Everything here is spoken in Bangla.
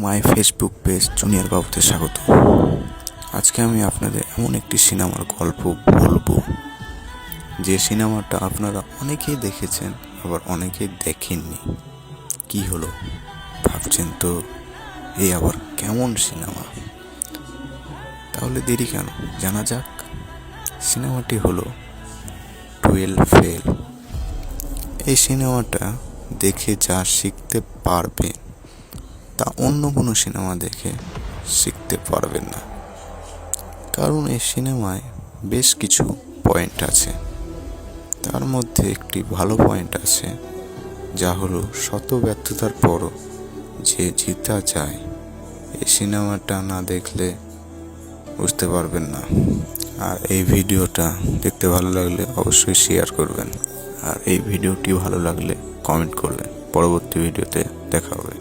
মাই ফেসবুক পেজ জুনিয়র বাবুতে স্বাগত। আজকে আমি আপনাদের এমন একটি সিনেমার গল্প বলবো যে সিনেমাটা আপনারা অনেকেই দেখেছেন, আবার অনেকেই দেখেননি। কি হলো ভাবছেন তো, এই আবার কেমন সিনেমা? তাহলে দেরি কেন, জানা যাক। সিনেমাটি হলো 12 ফেল। এই সিনেমাটা দেখে যা শিখতে পারবেন তা অন্য কোনো সিনেমা দেখে শিখতে পারবেন না। কারণ এই সিনেমায় বেশ কিছু পয়েন্ট আছে। তার মধ্যে একটি ভালো পয়েন্ট আছে, যা হলো শত ব্যর্থতার পরও যে জিতা যায়। এই সিনেমাটা না দেখলে বুঝতে পারবেন না। আর এই ভিডিওটা দেখতে ভালো লাগলে অবশ্যই শেয়ার করবেন, আর এই ভিডিওটি ভালো লাগলে কমেন্ট করবেন। পরবর্তী ভিডিওতে দেখা হবে।